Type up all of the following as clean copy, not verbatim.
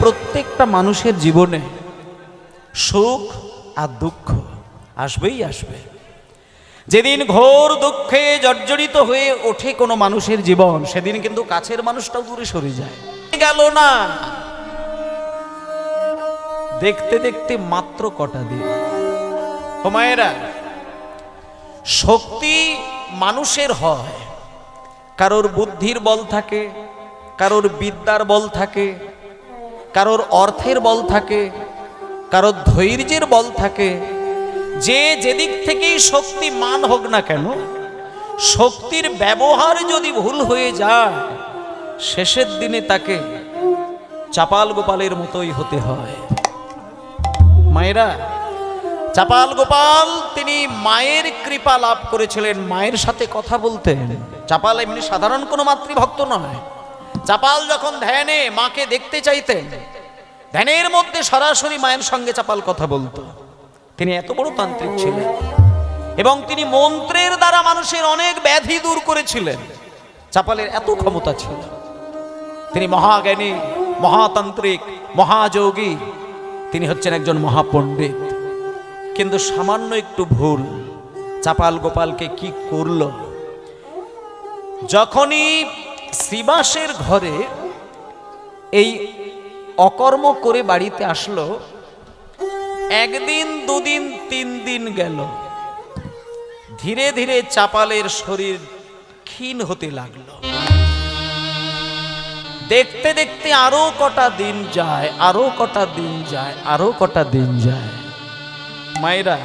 প্রত্যেকটা মানুষের জীবনে সুখ আর দুঃখ আসবেই আসবে। যেদিন ঘোর দুঃখে জর্জরিত হয়ে ওঠে কোনো মানুষের জীবন, সেদিন কিন্তু কাছের মানুষটাও দূরে সরে যায়। গেল না দেখতে দেখতে মাত্র কটা দিন। ও মায়েরা, শক্তি মানুষের হয়, কারোর বুদ্ধির বল থাকে, কারোর বিদ্যার বল থাকে, কারোর অর্থের বল থাকে, কারোর ধৈর্যের বল থাকে। যে যেদিক থেকেই শক্তিমান হোক না কেন, শক্তির ব্যবহার যদি ভুল হয়ে যায়, শেষের দিনে তাকে চাপাল গোপালের মতোই হতে হয়। মায়েরা, চাপাল গোপাল তিনি মায়ের কৃপা লাভ করেছিলেন, মায়ের সাথে কথা বলতেন। চাপাল এমনি সাধারণ কোনো মাতৃভক্ত নয়। চাপাল যখন ধ্যানে মাকে দেখতে চাইতেন, ধ্যানের মধ্যে সরাসরি মায়ের সঙ্গে চাপাল কথা বলতো। তিনি এত বড় তান্ত্রিক ছিলেন এবং তিনি মন্ত্রের দ্বারা মানুষের অনেক ব্যাধি দূর করেছিলেন। চাপালের এত ক্ষমতা ছিল। তিনি মহাজ্ঞানী, মহাতান্ত্রিক, মহাযোগী, তিনি হচ্ছেন একজন মহাপণ্ডিত। কিন্তু সামান্য একটু ভুল চাপাল গোপালকে কি করল, যখনই শ্রীবাসের ঘরে এই অকর্ম করে বাড়িতে আসলো, একদিন দুদিন তিন দিন গেল, ধীরে ধীরে চাপালের শরীর ক্ষীণ হতে লাগলো। দেখতে দেখতে আরো কটা দিন যায়, আরো কটা দিন যায়, আরো কটা দিন যায়। মায়েরা,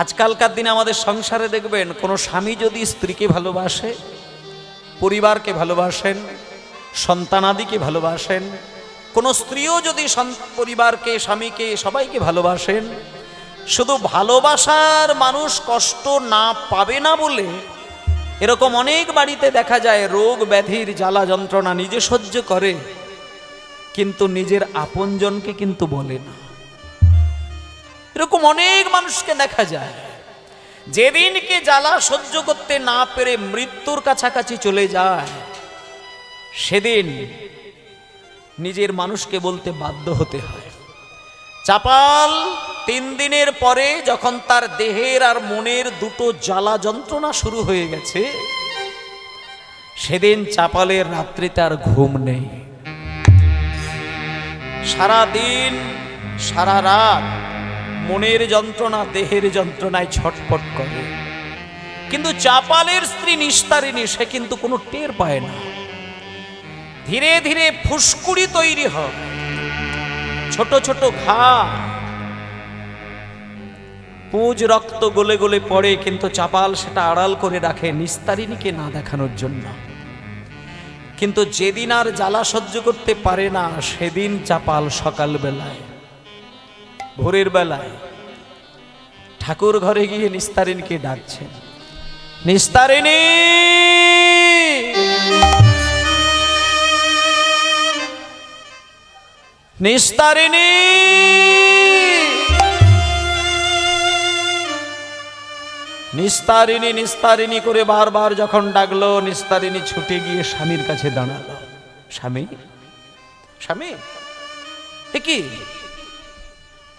আজকালকার দিনে আমাদের সংসারে দেখবেন, কোনো স্বামী যদি স্ত্রীকে ভালোবাসে, পরিবারকে ভালোবাসেন, সন্তানাদিকে ভালোবাসেন, কোনো স্ত্রীও যদি পরিবারকে, স্বামীকে, সবাইকে ভালোবাসেন, শুধু ভালোবাসার মানুষ কষ্ট না পাবে না বলে এরকম অনেক বাড়িতে দেখা যায় রোগ ব্যাধির জ্বালা যন্ত্রণা নিজে সহ্য করে, কিন্তু নিজের আপনজনকে কিন্তু বলে না। এরকম অনেক মানুষকে দেখা যায়, যেদিনকে জ্বালা সহ্য করতে না পেরে মৃত্যুর কাছাকাছি চলে যায়, সেদিন নিজের মানুষকে বলতে বাধ্য হতে হয়। চাপাল 3 দিনের পরে যখন তার দেহের আর মনের দুটো জ্বালা যন্ত্রণা শুরু হয়ে গেছে, সেদিন চাপালের রাত্রিতে আর ঘুম নেই। সারা দিন সারা রাত মনের যন্ত্রণা, দেহের যন্ত্রণায় ছটফট করে। কিন্তু চাপালের স্ত্রী নিস্তারিণী, সে কিন্তু কোনো টের পায় না। ধীরে ধীরে ফুসকুড়ি তৈরি হয়, ছোট ছোট ঘা, পুঁজ রক্ত গলে গলে পড়ে, কিন্তু চাপাল সেটা আড়াল করে রাখে নিস্তারিণীকে না দেখানোর জন্য। কিন্তু যেদিন আর জ্বালা সহ্য করতে পারে না, সেদিন চাপাল সকাল বেলায়, ভোরের বেলায় ঠাকুর ঘরে গিয়ে নিস্তারিণীকে ডাকছেন, নিস্তারিণী, নিস্তারিণী। নিস্তারিণী নিস্তারিণী করে বারবার যখন ডাকলো, নিস্তারিণী ছুটে গিয়ে স্বামীর কাছে দাঁড়ালো। স্বামী, স্বামী, এ কি?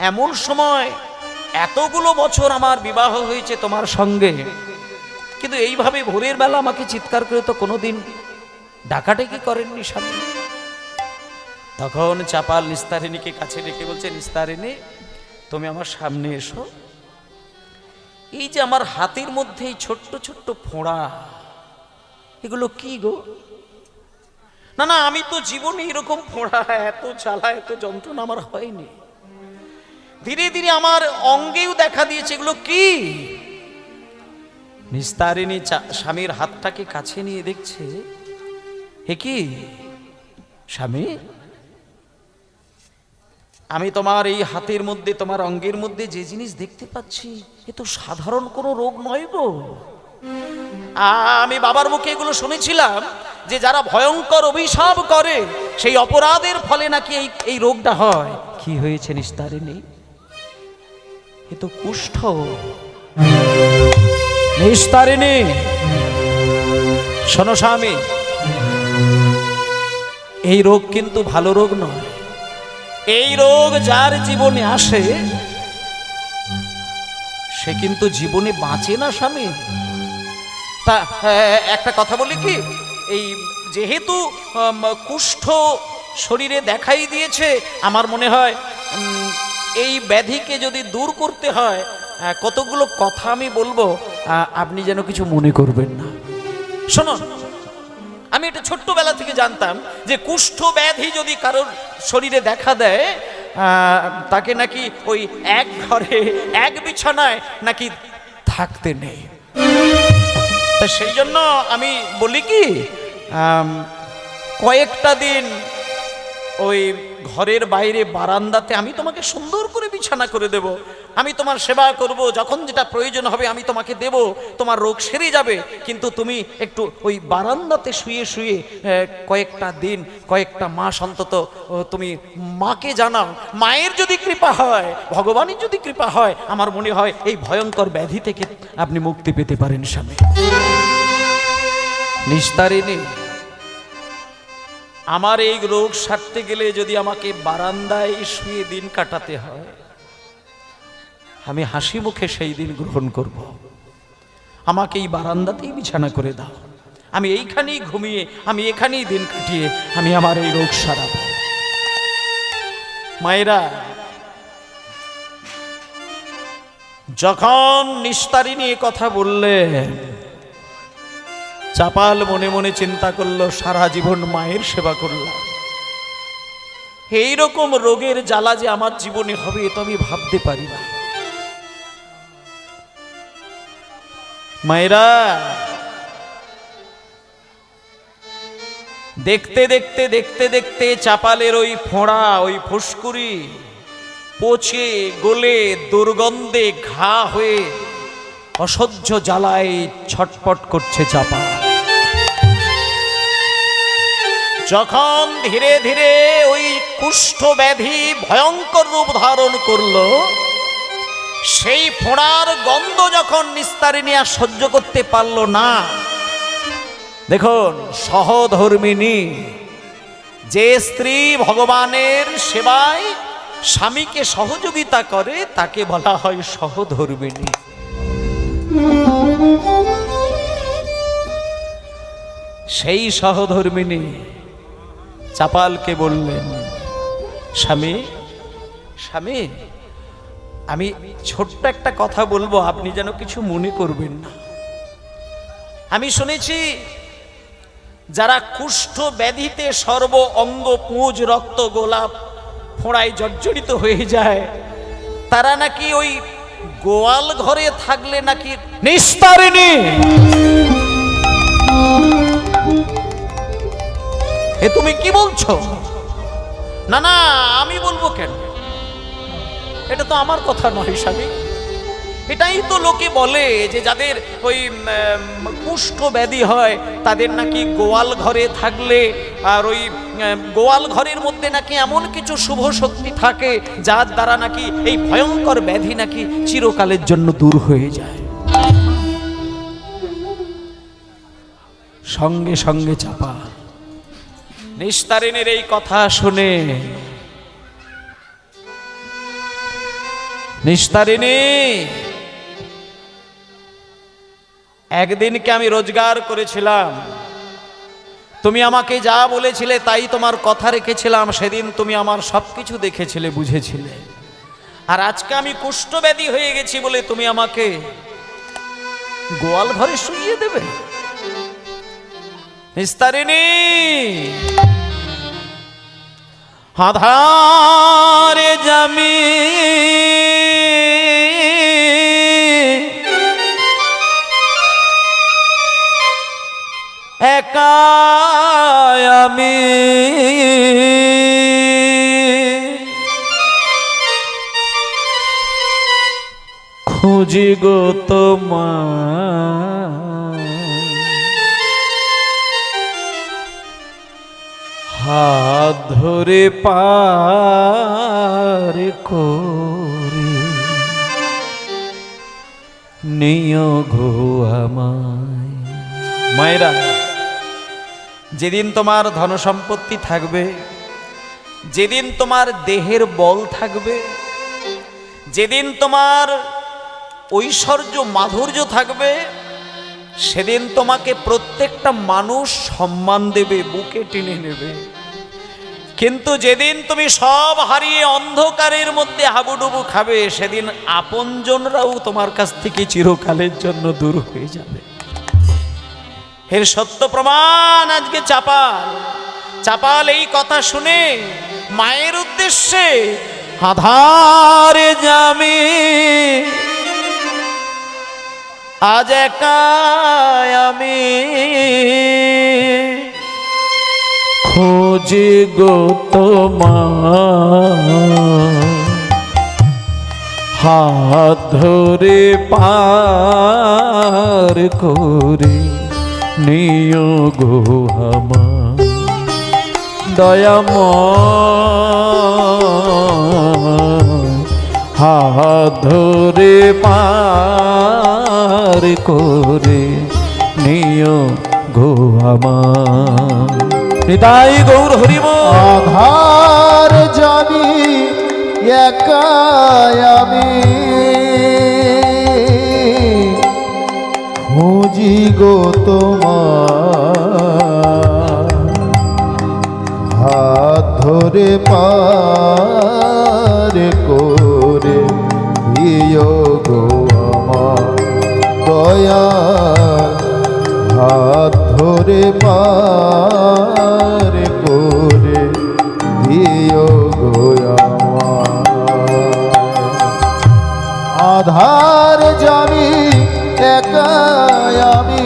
এমন সময়, এতগুলো বছর আমার বিবাহ হয়েছে তোমার সঙ্গে, কিন্তু এইভাবে ভোরের বেলা আমাকে চিৎকার করে তো কোনোদিন ডাকাডাকি করেননি স্বামী। তখন চাপাল নিস্তারিণীকে কাছে ডেকে বলছে, নিস্তারিণী, তুমি আমার সামনে এসো। এই যে আমার হাতের মধ্যে এই ছোট্ট ছোট্ট ফোঁড়া, এগুলো কি গো? না না, আমি তো জীবনে এরকম ফোঁড়া, এত জ্বালা, এত যন্ত্রণা আমার হয়নি। ধীরে ধীরে আমার অঙ্গেও দেখা দিয়েছে, এগুলো কি? নিস্তারিণী স্বামীর হাতটাকে কাছে নিয়ে দেখছে, হে কি স্বামী, আমি তোমার এই হাতের মধ্যে, তোমার অঙ্গের মধ্যে যে জিনিস দেখতে পাচ্ছি, এ তো সাধারণ কোনো রোগ নয় গো। আমি বাবার মুখে এগুলো শুনেছিলাম যে যারা ভয়ঙ্কর অভিশাপ করে, সেই অপরাধের ফলে নাকি এই রোগটা হয়। কি হয়েছে নিস্তারিণী? এ তো কুষ্ঠ। নিস্তারিণী, শোনো স্বামী, এই রোগ কিন্তু ভালো রোগ নয়। এই রোগ যার জীবনে আসে সে কিন্তু জীবনে বাঁচে না স্বামী। তা একটা কথা বলি কি, এই যেহেতু কুষ্ঠ শরীরে দেখাই দিয়েছে, আমার মনে হয় এই ব্যাধিকে যদি দূর করতে হয় কতগুলো কথা আমি বলবো, আপনি যেন কিছু মনে করবেন না। শোনো, আমি এটা ছোট্টবেলা থেকে জানতাম যে কুষ্ঠ ব্যাধি যদি কারোর শরীরে দেখা দেয় তাকে নাকি ওই এক ঘরে এক বিছানায় নাকি থাকতে নেই। তা সেই জন্য আমি বলি কি, কয়েকটা দিন ওই ঘরের বাইরে বারান্দাতে আমি তোমাকে সুন্দর করে বিছানা করে দেব, আমি তোমার সেবা করব, যখন যেটা প্রয়োজন হবে আমি তোমাকে দেব, তোমার রোগ সেরে যাবে। কিন্তু তুমি একটু ওই বারান্দাতে শুয়ে শুয়ে কয়েকটা দিন, কয়েকটা মাস অন্তত তুমি মাকে জানাও। মায়ের যদি কৃপা হয়, ভগবানের যদি কৃপা হয়, আমার মনে হয় এই ভয়ঙ্কর ব্যাধি থেকে আপনি মুক্তি পেতে পারেন স্বামী। নিস্তারিণী, আমার এই রোগ সারতে গেলে যদি আমাকে বারান্দায় শুয়ে দিন কাটাতে হয়, আমি হাসি মুখে সেই দিন গ্রহণ করব। আমাকে এই বারান্দাতেই বিছানা করে দাও, আমি এইখানেই ঘুমিয়ে, আমি এখানেই দিন কাটিয়ে আমি আমার এই রোগ সারাব। মায়েরা, যখন নিস্তারিণী কথা বললেন, চাপাল মনে মনে চিন্তা করলো সারা জীবন মায়ের সেবা করলাম, এইরকম রোগের জ্বালা যে আমার জীবনে হবে তো আমি ভাবতে পারি না। মায়েরা, দেখতে দেখতে দেখতে দেখতে চাপালের ওই ফোঁড়া, ওই ফুসকুড়ি পচে গলে দুর্গন্ধে ঘা হয়ে অসহ্য জ্বালায় ছটপট করছে চাপা। যখন ধীরে ধীরে ওই কুষ্ঠ ব্যাধি ভয়ঙ্কর রূপ ধারণ করলো, সেই ফোঁড়ার গন্ধ যখন নিস্তারিণী আর সহ্য করতে পারল না, দেখুন সহধর্মিণী, যে স্ত্রী ভগবানের সেবায় স্বামীকে সহযোগিতা করে তাকে বলা হয় সহধর্মিণী। সেই সহধর্মিণী চাপালকে বললেন, স্বামী স্বামী, আমি ছোট্ট একটা কথা বলবো, আপনি যেন কিছু মনে করবেন না। আমি শুনেছি যারা কুষ্ঠ ব্যাধিতে সর্ব অঙ্গ পুঁজ রক্ত গোলাপ ফোঁড়ায় জর্জরিত হয়ে যায়, তারা নাকি ওই গোয়াল ঘরে থাকলে নাকি নিস্তারিণী। এ তুমি কি বলছো? না না, আমি বলবো কেন? এটা তো আমার কথা নয় স্বামী, এটাই তো লোকে বলে যে যাদের ওই কুষ্ঠ ব্যাধি হয় তাদের নাকি গোয়াল ঘরে থাকলে, আর ওই গোয়াল ঘরের মধ্যে নাকি এমন কিছু শুভ শক্তি থাকে যার দ্বারা নাকি এই ভয়ঙ্কর ব্যাধি নাকি চিরকালের জন্য দূর হয়ে যায়। সঙ্গে সঙ্গে চাপা নিস্তারিণীর এই কথা শুনে, নিস্তারিণী, একদিনকে আমি রোজগার করেছিলাম, তুমি আমাকে যা বলেছিলে তাই তোমার কথা রেখেছিলাম, সেদিন তুমি আমার সবকিছু দেখেছিলে, বুঝেছিলে। আর আজকে আমি কুষ্ঠব্যাধি হয়ে গেছি বলে তুমি আমাকে গোয়াল ঘরে শুইয়ে দেবে? নিস্তারিণী, আধারে জামি একা আমি খুঁজি গো তোমার, হাত ধরে পার করে নিও গো আমায়। মায়েরা, যেদিন তোমার ধনসম্পত্তি থাকবে, যেদিন তোমার দেহের বল থাকবে, যেদিন তোমার ঐশ্বর্য মাধুর্য থাকবে, সেদিন তোমাকে প্রত্যেকটা মানুষ সম্মান দেবে, বুকে টেনে নেবে। কিন্তু যেদিন তুমি সব হারিয়ে অন্ধকারের মধ্যে হাবুডুবু খাবে, সেদিন আপনজনরাও তোমার কাছ থেকে চিরকালের জন্য দূর হয়ে যাবে। এর সত্য প্রমাণ আজকে চাপাল এই কথা শুনে মায়ের উদ্দেশ্যে আধারে যামি আজ একা আমি খোঁজে গো তোমার, হাত ধরে পার করে নিও গো আমার দয়াময়, হাত ধরে পার করে নিও গো আমার। নিতাই গৌর হরিব। আধার যাবি একা আমি খুঁজি গো তোমার, হাত ধরে পার করে দিও গো আমার দয়াল, হাত ধরে পার করে দিও গো আমার। আধার যাবি একা আমি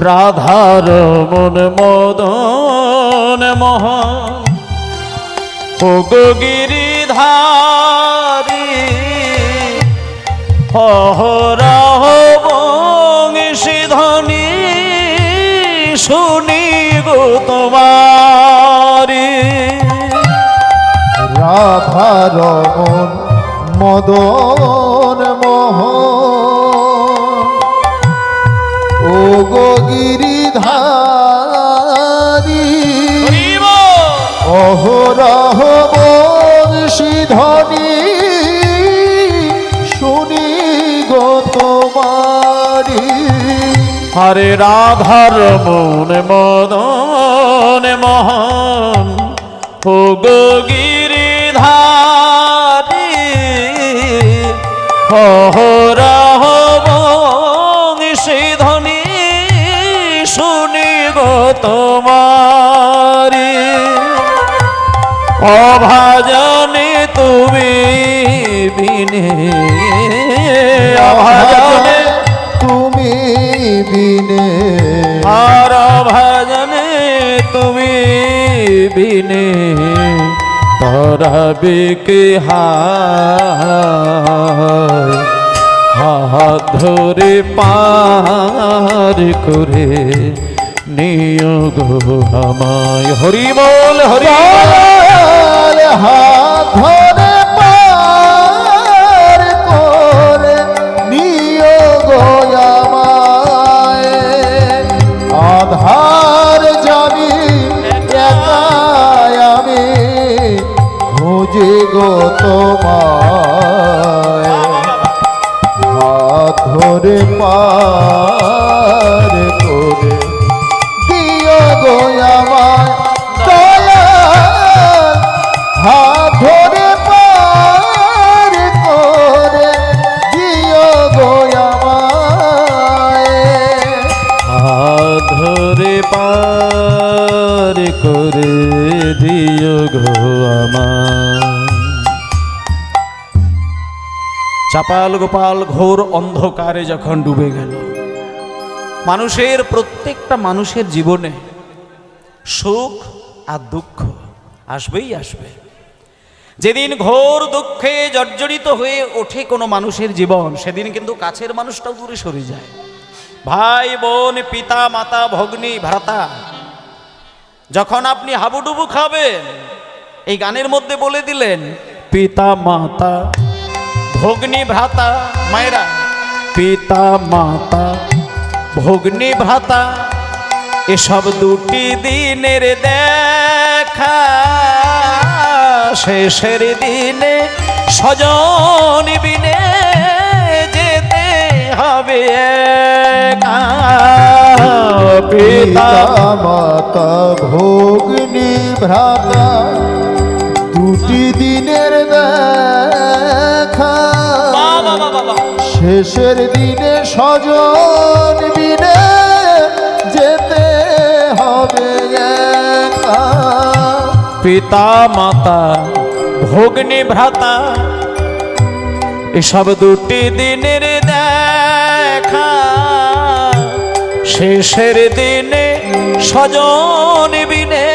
রাধার মন মদন মোহন ও গো গিরিধারী, অহরহ বংশী ধ্বনি শুনি গো তোমারি। রাধার মন মদন মোহন ও গো গিরিধারী, অহরহ বংশী ধ্বনি শুনি গো তোমারি। হরে রাধার মন মদন মোহন ও গো গিরিধারী, অহরহ বংশী ধ্বনি শুনি গো তোমারি। অভাজনে তুমি বিনে, অভাজনে তুমি বিনে, আর অভাজনে তুমি বিনে তরাবে কে হায়, হাত ধরে পার করে নিও গো আমায়। হরি বল হরি বল। হাত ধরে পার করে নিও গো আমায়। আধার যাবি একা আমি খুঁজি গো তোমায়, হাত ধরে পার করে দিও গো আমায় দয়াল, হাত ধরে পার করে দিও গো আমায়। হাত ধরে পার করে দিও গো আমায়। চাপাল গোপাল ঘোর অন্ধকারে যখন ডুবে গেল, মানুষের প্রত্যেকটা মানুষের জীবনে সুখ আর দুঃখ আসবেই আসবে। যেদিন ঘোর দুঃখে জর্জরিত হয়ে ওঠে কোনো মানুষের জীবন, সেদিন কিন্তু কাছের মানুষটাও দূরে সরে যায়। ভাই বোন, পিতা মাতা, ভগ্নী ভ্রাতা, যখন আপনি হাবুডুবু খাবেন, এই গানের মধ্যে বলে দিলেন পিতা মাতা, ভগ্নী ভ্রাতা, মায়েরা, পিতা মাতা, ভগ্নী ভ্রাতা, এসব দুটি দিনের দেখা, শেষের দিনে স্বজন বিনে যেতে হবে একা। পিতা মাতা ভগ্নী ভ্রাতা, দুটি দিনের দেখা, শেষের দিনে স্বজন বিনে যেতে হবে একা। পিতা মাতা ভগ্নী ভ্রাতা, এসব দুটি দিনের দেখা, শেষের দিনে স্বজন বিনে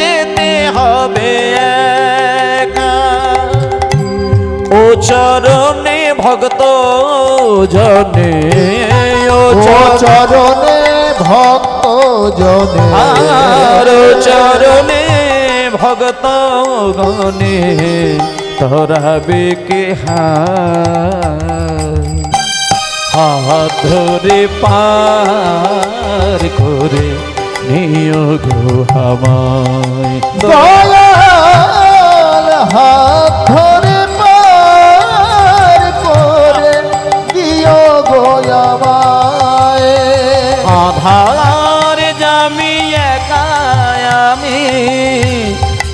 যেতে হবে একা। ও চরণে ভক্ত জনে, ও চরণে ভক্ত জনে, আর চরণে ভক্ত গণে ধরাবে কে হাত ধরে পার করে নিও গো আমায়। দয়াল হাত ধরে পার করে দিও গো আমায়। আধার জামি একা আমি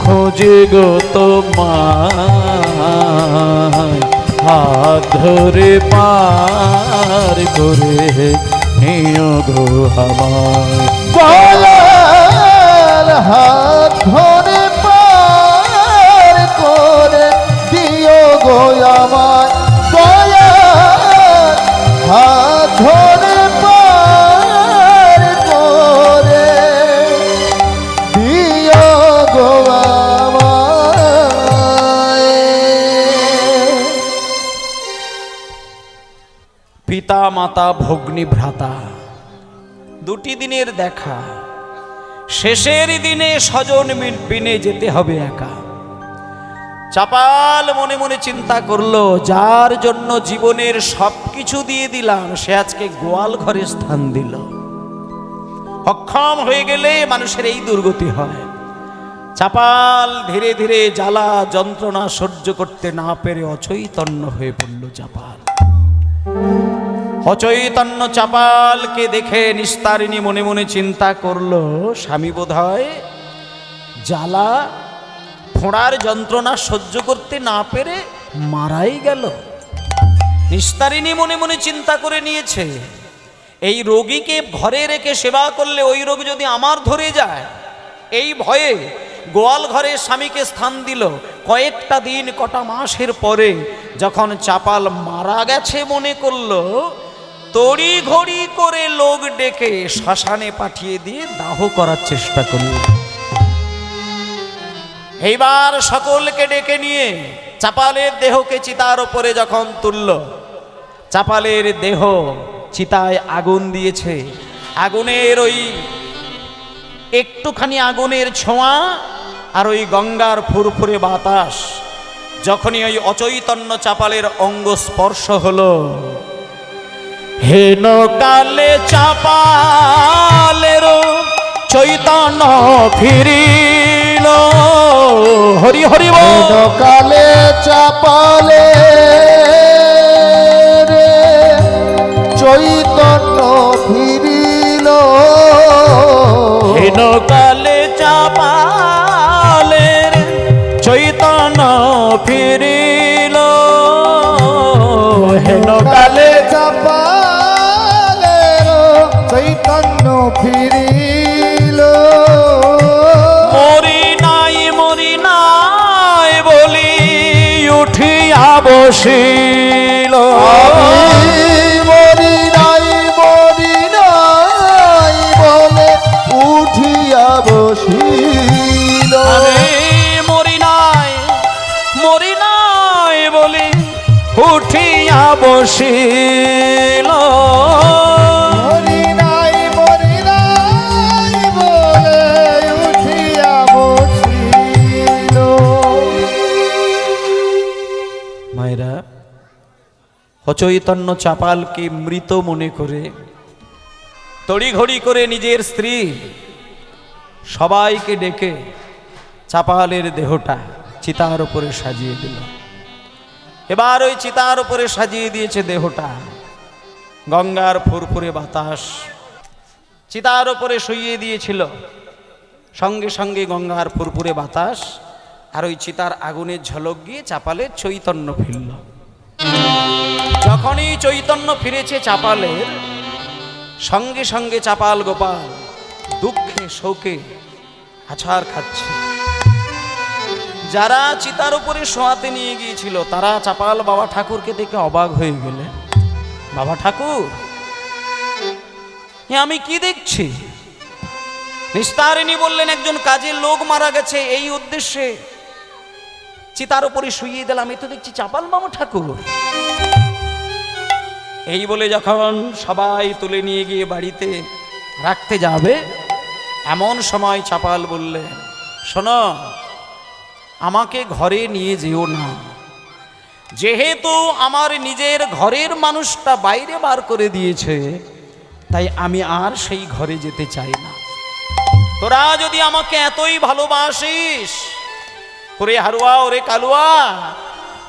খোঁজে গো তোমায়, হাত ধরে পার করে নিও গো আমায়। দয়াল হাত ধরে পার করে দিও গো আমায়। দয়াল হাত ধরে পার করে দিও গো আমায়। পিতা মাতা ভগ্নী ভ্রাতা, দুটি দিনের দেখা, শেষের দিনে স্বজন বিনে যেতে হবে একা। চাপাল মনে মনে চিন্তা করলো, যার জন্য জীবনের সবকিছু দিয়ে দিলাম, সে আজকে গোয়াল ঘরে স্থান দিল। অক্ষম হয়ে গেলে মানুষের এই দুর্গতি হয়। চাপাল ধীরে ধীরে জ্বালা যন্ত্রণা সহ্য করতে না পেরে অচৈতন্য হয়ে পড়ল চাপাল। অচৈতন্য চাপালকে দেখে নিস্তারিণী মনে মনে চিন্তা করলো, স্বামী বোধহয় জ্বালা ফোঁড়ার যন্ত্রণা সহ্য করতে না পেরে মারাই গেল। নিস্তারিণী মনে মনে চিন্তা করে নিয়েছে, এই রোগীকে ঘরে রেখে সেবা করলে ওই রোগ যদি আমার ধরে যায়, এই ভয়ে গোয়াল ঘরে স্বামীকে স্থান দিল। কয়েকটা দিন কটা মাসের পরে যখন চাপাল মারা গেছে মনে করলো, তড়ি ঘড়ি করে লোক ডেকে শ্মশানে পাঠিয়ে দিয়ে দাহ করার চেষ্টা করল। এইবার সকলকে ডেকে নিয়ে চাপালের দেহকে চিতার উপরে যখন তুলল, চাপালের দেহ চিতায় আগুন দিয়েছে। আগুনের ওই একটুখানি আগুনের ছোঁয়া আর ওই গঙ্গার ফুরফুরে বাতাস যখনই ওই অচৈতন্য চাপালের অঙ্গ স্পর্শ হলো, হেন কালে চাপালের চৈতন্য ফিরিল। হরি হরি বল। কালে চাপালে রে চৈতন্য ফিরিল। হেন কালে চাপালের চৈতন্য ফিরিল। হেন কালে চাপালের চৈতন্য ফিরিল। মরি নাই বলি উঠিয়া বসিল। মরি নাই বলে উঠিয়া বসিল। মরি নাই বসিল, মরি নাই বলে উঠিয়া বসিল। মায়েরা, অচৈতন্য চাপালকে মৃত মনে করে তড়িঘড়ি করে নিজের স্ত্রী সবাইকে ডেকে চাপালের দেহটা চিতার উপরে সাজিয়ে দিল। এবার ওই চিতার উপরে সাজিয়ে দিয়েছে দেহটা, গঙ্গার ফুরফুরে বাতাস চিতার উপরে শুইয়ে দিয়েছিল, সঙ্গে সঙ্গে গঙ্গার ফুরফুরে বাতাস আর ওই চিতার আগুনের ঝলক গিয়ে চাপালের চৈতন্য ফিরল। যখনই চৈতন্য ফিরেছে চাপালের, সঙ্গে সঙ্গে চাপাল গোপাল দুঃখে শোকে আছাড় খাচ্ছে। যারা চিতার উপরে শোয়াতে নিয়ে গিয়েছিল তারা চাপাল বাবা ঠাকুরকে দেখে অবাক হয়ে গেলে, বাবা ঠাকুর, এ আমি কি দেখছি? নিস্তারিণী বললেন, একজন কাজের লোক মারা গেছে, এই উদ্দেশ্যে চিতার উপরে শুইয়ে দিলাম। আমি তো দেখছি চাপাল বাবা ঠাকুর। এই বলে যখন সবাই তুলে নিয়ে গিয়ে বাড়িতে রাখতে যাবে, এমন সময় চাপাল বললেন, শোনো, আমাকে ঘরে নিয়ে যেও না, যেহেতু আমার নিজের ঘরের মানুষটা বাইরে বার করে দিয়েছে, তাই আমি আর সেই ঘরে যেতে চাই না। তোরা যদি আমাকে এতই ভালোবাসিস, ওরে হারুয়া ওরে কালুয়া,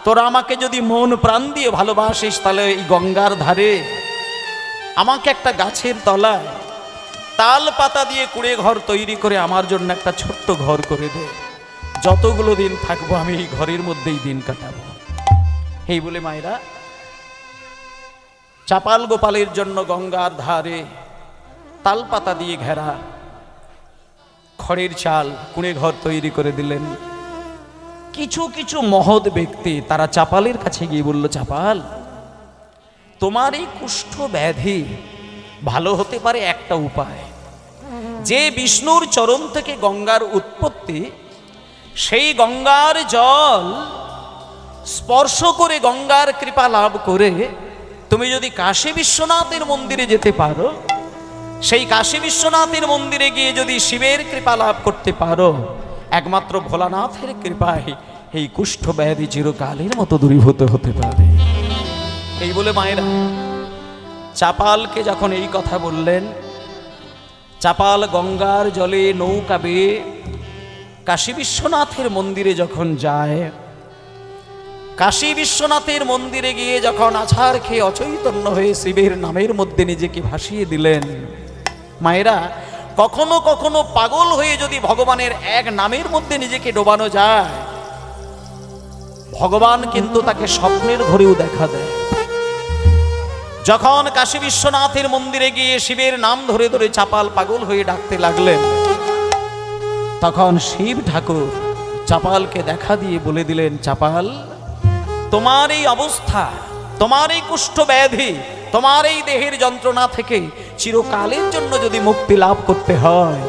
তোরা আমাকে যদি মন প্রাণ দিয়ে ভালোবাসিস, তাহলে এই গঙ্গার ধারে আমাকে একটা গাছের তলায় তাল পাতা দিয়ে কুড়ে ঘর তৈরি করে আমার জন্য একটা ছোট্ট ঘর করে দে। যতগুলো দিন থাকবো আমি এই ঘরের মধ্যেই দিন কাটাবো। এই বলে মায়েরা চাপাল গোপালের জন্য গঙ্গার ধারে তাল পাতা দিয়ে ঘেরা খড়ের চাল কুড়ে ঘর তৈরি করে দিলেন। কিছু কিছু মহৎ ব্যক্তি তারা চাপালের কাছে গিয়ে বলল, চাপাল, তোমার এই কুষ্ঠ ব্যাধি ভালো হতে পারে একটা উপায়। যে বিষ্ণুর চরণ থেকে গঙ্গার উৎপত্তি, সেই গঙ্গার জল স্পর্শ করে গঙ্গার কৃপা লাভ করে তুমি যদি কাশী বিশ্বনাথের মন্দিরে যেতে পারো, সেই কাশী বিশ্বনাথের মন্দিরে গিয়ে যদি শিবের কৃপা লাভ করতে পারো, একমাত্র ভোলানাথের কৃপায় এই কুষ্ঠ ব্যাধি চিরকালের মতো দূরীভূত হতে পারে। এই বলে মায়েরা চাপালকে যখন এই কথা বললেন, চাপাল গঙ্গার জলে নৌকা বেয়ে কাশী বিশ্বনাথের মন্দিরে যখন যায়, কাশী বিশ্বনাথের মন্দিরে গিয়ে যখন আছাড় খেয়ে অচৈতন্য হয়ে শিবের নামের মধ্যে নিজেকে ভাসিয়ে দিলেন। মায়েরা, কখনো কখনো পাগল হয়ে যদি ভগবানের এক নামের মধ্যে নিজেকে ডোবানো যায়, ভগবান কিন্তু তাকে স্বপ্নের ঘরেও দেখা দেয়। যখন কাশী বিশ্বনাথের মন্দিরে গিয়ে শিবের নাম ধরে ধরে চাপাল পাগল হয়ে ডাকতে লাগলেন, তখন শিব ঠাকুর চাপালকে দেখা দিয়ে বলে দিলেন, চাপাল, তোমার এই অবস্থা, তোমার এই কুষ্ঠ ব্যাধি, তোমার এই দেহের যন্ত্রণা থেকে চিরকালের জন্য যদি মুক্তি লাভ করতে হয়,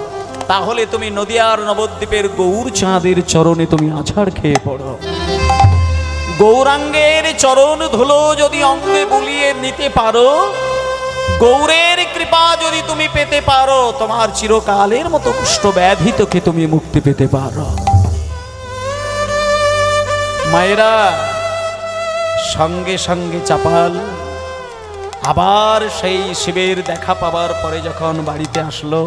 তাহলে তুমি নদিয়ার নবদ্বীপের গৌর চাঁদের চরণে তুমি আছাড় খেয়ে পড়ো। গৌরাঙ্গের চরণ ধুলো যদি অঙ্গে বুলিয়ে নিতে পারো, গৌরের কৃপা যদি তুমি পেতে পারো, তোমার চিরকালের মতো কুষ্ঠ ব্যাধি থেকে তুমি মুক্তি পেতে পারো। মায়েরা, সঙ্গে সঙ্গে চাপাল আবার সেই শিবের দেখা পাবার পরে যখন বাড়িতে আসলো,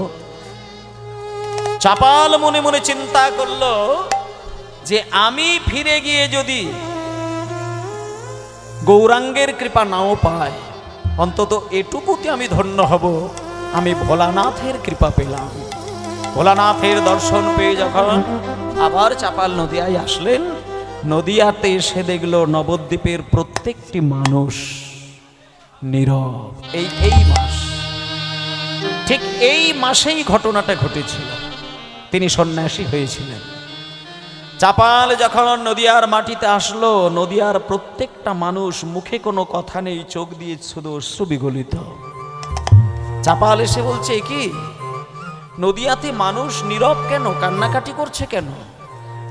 চাপাল মনে মনে চিন্তা করলো যে আমি ফিরে গিয়ে যদি গৌরাঙ্গের কৃপা নাও পাই, অন্তত এটুকুতে আমি ধন্য হব, আমি ভোলানাথের কৃপা পেলাম। ভোলানাথের দর্শন পেয়ে যখন আবার চাপাল নদিয়ায় আসলেন, নদিয়াতে এসে দেখলো নবদ্বীপের প্রত্যেকটি মানুষ নীরব। এই মাস, ঠিক এই মাসেই ঘটনাটা ঘটেছিল। তিনি সন্ন্যাসী হয়েছিলেন। চাপাল যখন নদিয়ার মাটিতে আসলো, নদিয়ার প্রত্যেকটা মানুষ, মুখে কোনো কথা নেই, চোখ দিয়ে শুধু অশ্রু বিগলিত। চাপাল এসে বলছে, কি নদিয়াতে মানুষ নীরব কেন, কান্নাকাটি করছে কেন?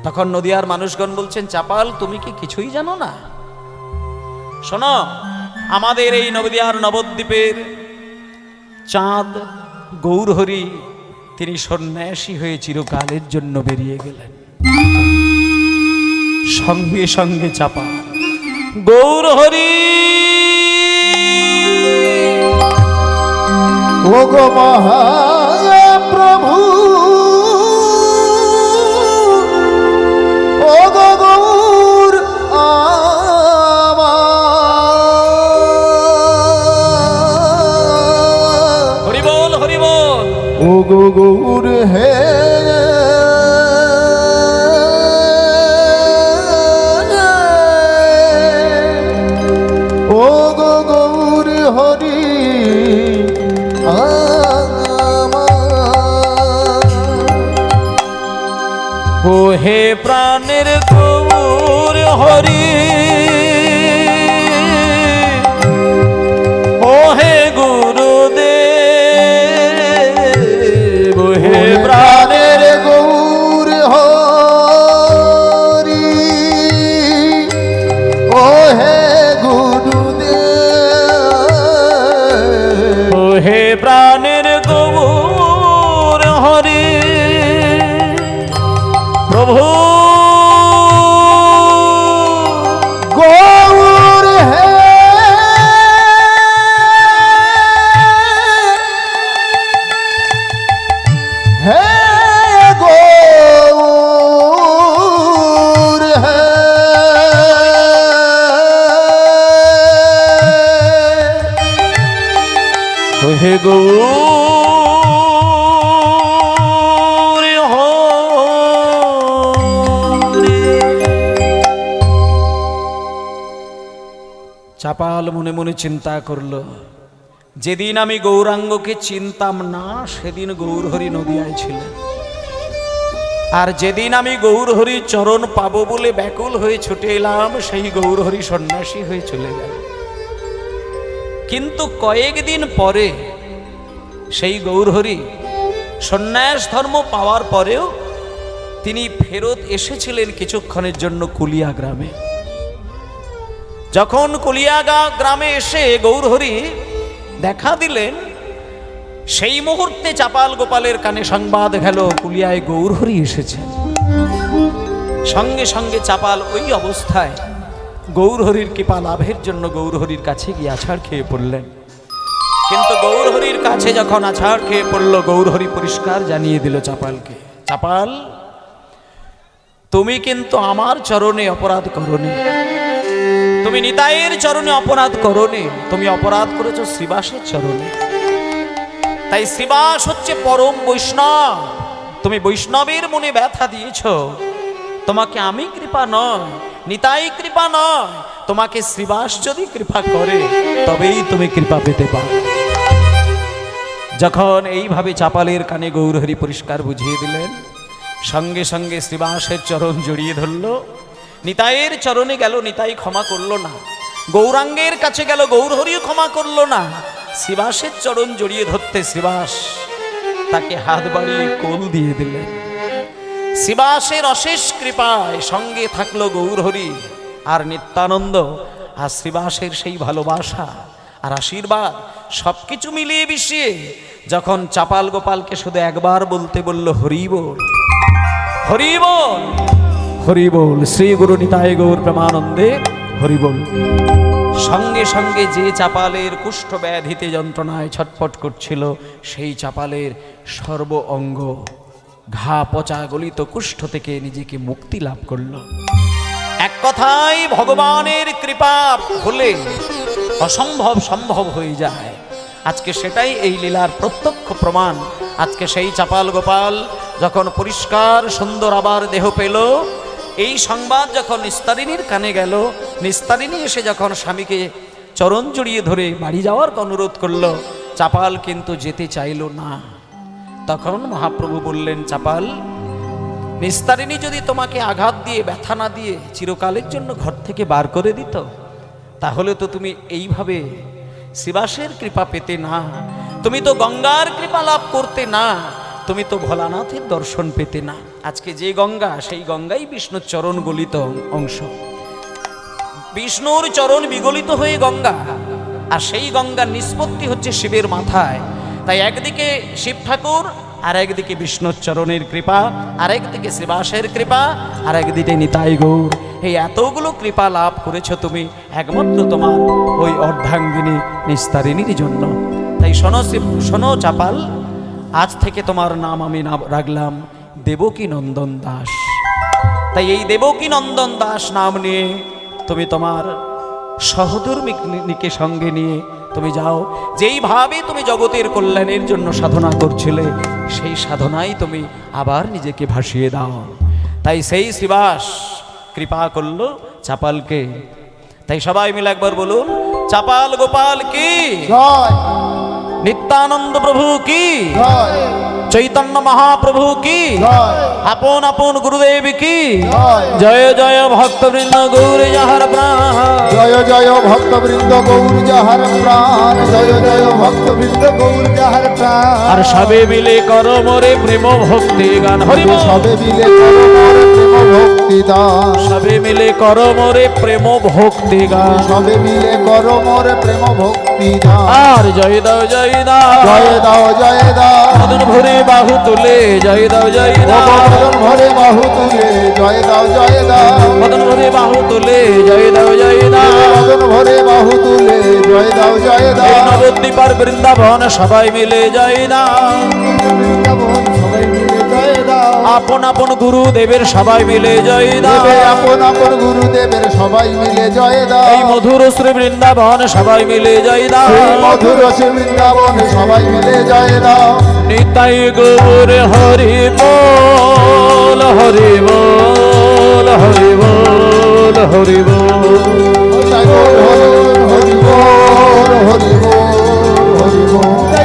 তখন নদিয়ার মানুষগণ বলছেন, চাপাল, তুমি কি কিছুই জানো না? শোনো, আমাদের এই নবদ্বীপের নবদ্বীপের চাঁদ গৌরহরি তিনি সন্ন্যাসী হয়ে চিরকালের জন্য বেরিয়ে গেলেন। সঙ্গে সঙ্গে চাপা গৌরহরি ও গো মহাপ্রভু, ও গো গৌর হরি বল হরি বল। ও গো গৌর হে ও গো গৌর হরি ও হে প্রাণের গৌর হরি, ও হে গুরুদেব, ও হে প্রাণের গৌর হরি, ও হে গুরুদেব, ও হে প্রাণের গৌর হরি প্রভু গৌর হে হে গৌর হে ও হে গৌর চাপাল মনে মনে চিন্তা করল, যেদিন আমি গৌরাঙ্গকে চিনতাম না সেদিন গৌরহরি নদিয়ায় ছিলেন, আর যেদিন আমি গৌরহরি চরণ পাবো বলে ব্যাকুল হয়ে ছুটে এলাম সেই গৌরহরি সন্ন্যাসী হয়ে চলে গেল। কিন্তু কয়েকদিন পরে সেই গৌরহরি সন্ন্যাস ধর্ম পাওয়ার পরেও তিনি ফেরত এসেছিলেন কিছুক্ষণের জন্য কুলিয়া গ্রামে। যখন কুলিয়াগা গ্রামে এসে গৌরহরি দেখা দিলেন, সেই মুহূর্তে চাপাল গোপালের কানে সংবাদ গেল কুলিয়ায় গৌরহরি এসেছেন। সঙ্গে সঙ্গে চাপাল ওই অবস্থায় গৌরহরির কৃপা লাভের জন্য গৌরহরির কাছে গিয়ে আছাড় খেয়ে পড়লেন। কিন্তু গৌরহরির কাছে যখন আছাড় খেয়ে পড়ল, গৌরহরি পরিষ্কার জানিয়ে দিল চাপালকে, চাপাল তুমি কিন্তু আমার চরণে অপরাধ করনি, তুমি নিতাইয়ের চরণে অপরাধ করনি, তুমি অপরাধ করেছো শ্রীবাসের চরণে। তাই শ্রীবাস হচ্ছে পরম বৈষ্ণব, তুমি বৈষ্ণবের মনে ব্যথা দিয়েছ। তোমাকে আমি কৃপা নয়, নিতাই কৃপা নয়, তোমাকে শ্রীবাস যদি কৃপা করে তবেই তুমি কৃপা পেতে পারো। যখন এইভাবে চাপালের কানে গৌরহরি পরিষ্কার বুঝিয়ে দিলেন, সঙ্গে সঙ্গে শ্রীবাসের চরণ জড়িয়ে ধরল। নিতাইয়ের চরণে গেল, নিতাই ক্ষমা করল না। গৌরাঙ্গের কাছে গেল, গৌরহরিও ক্ষমা করল না। শ্রীবাসের চরণ জড়িয়ে ধরতে শ্রীবাস তাকে হাত বাড়িয়ে কোল দিয়ে দিলেন। শ্রীবাসের অশেষ কৃপায় সঙ্গে থাকলো গৌরহরি আর নিত্যানন্দ, আর শ্রীবাসের সেই ভালোবাসা আর আশীর্বাদ সবকিছু মিলিয়ে মিশিয়ে যখন চাপাল গোপালকে শুধু একবার বলতে বলল, হরি বল হরি বল হরি বল, শ্রী গুরু নিতাই গৌর প্রেমানন্দে হরি বল। সঙ্গে সঙ্গে যে চাপালের কুষ্ঠ ব্যাধিতে যন্ত্রণায় ছটফট করছিল, সেই চাপালের সর্ব অঙ্গ ঘা পচা গলিত কুষ্ঠ থেকে নিজেকে মুক্তি লাভ করল। এক কথায় ভগবানের কৃপা হলে অসম্ভব সম্ভব হয়ে যায়। আজকে সেটাই এই লীলার প্রত্যক্ষ প্রমাণ। আজকে সেই চাপাল গোপাল যখন পরিষ্কার সুন্দর আবার দেহ পেল, এই সংবাদ যখন নিস্তারিণীর কানে গেল, নিস্তারিণী এসে যখন স্বামীকে চরণ জড়িয়ে ধরে বাড়ি যাওয়ার অনুরোধ করল, চাপাল কিন্তু যেতে চাইল না। তখন মহাপ্রভু বললেন, চাপাল, নিস্তারিণী যদি তোমাকে আঘাত দিয়ে ব্যথা না দিয়ে চিরকালের জন্য ঘর থেকে বার করে দিত, তাহলে তো তুমি এইভাবে শ্রীবাসের কৃপা পেতে না, তুমি তো গঙ্গার কৃপা লাভ করতে না, তুমি তো ভোলানাথের দর্শন পেতে না। আজকে যে গঙ্গা, সেই গঙ্গাই বিষ্ণুর চরণ গলিত অংশ। বিষ্ণুর চরণ বিগলিত হয়ে গঙ্গা, আর সেই গঙ্গার নিষ্পত্তি হচ্ছে শিবের মাথায়। তাই একদিকে শিব ঠাকুর, আর একদিকে বিষ্ণুর চরণের কৃপা, আর একদিকে শ্রীবাসের কৃপা, আর একদিকে নিতাই গৌর। এই এতগুলো কৃপা লাভ করেছ তুমি একমাত্র তোমার ওই অর্ধাঙ্গিনী নিস্তারিণীর জন্য। তাই শোনো চাপাল, আজ থেকে তোমার নাম আমি রাখলাম দেবকী নন্দন দাস। তাই এই দেবকী নন্দন দাস নাম নিয়ে তুমি তোমার সহধর্মিনীকে সঙ্গে নিয়ে তুমি যাও। যেইভাবে তুমি জগতের কল্যাণের জন্য সাধনা করছিলে, সেই সাধনাই তুমি আবার নিজেকে ভাসিয়ে দাও। তাই সেই শ্রীবাস কৃপা করলো চাপালকে। তাই সবাই মিলে একবার বলুন, চাপাল গোপাল কি জয় নিত্যানন্দ প্রভু কি, জয় চৈতন্য মহাপ্রভু কি, জয় আপন আপন গুরুদেব কি। জয় জয় জয় ভক্তবৃন্দ গৌর যাহার প্রাণ। জয় জয় ভক্তবৃন্দ গৌর যাহার প্রাণ, জয় জয় ভক্তবৃন্দ গৌর যাহার প্রাণ। আর সবে মিলে কর মোরে প্রেম ভক্তি গান। হরি বল। সবে মিলে করো মোর প্রেম ভক্তি দান, সবে মিলে কর মোরে প্রেম ভক্তি গান। সবে মিলে করো মোর প্রেম ভক্তি দান। আর জয় দাও জয় দাও, জয় দাও জয় দাও, মদন ভরে বাহু তুলে জয় দাও জয় দাও, মদন ভরে বাহু তুলে জয় দাও জয় দাও, মদন ভরে বাহু তুলে জয় দাও জয় দাও, মদন ভরে বাহু তুলে জয় দাও জয় এই দাও। নবদ্বীপ আর বৃন্দাবন সবাই মিলে জয় দাও। বৃন্দাবন সবাই মিলে জয় দাও, আপন আপন গুরুদেবের সবাই মিলে জয় দাও। দেবে আপন আপন গুরুদেবের সবাই মিলে জয় দাও। এই মধুর শ্রী বৃন্দাবন সবাই মিলে জয় দাও। এই মধুর শ্রী বৃন্দাবন সবাই মিলে জয় দাও। নিতাই গৌর হরি বল, হরি বল, হরি বল, হরি বল। জয় গৌর হরি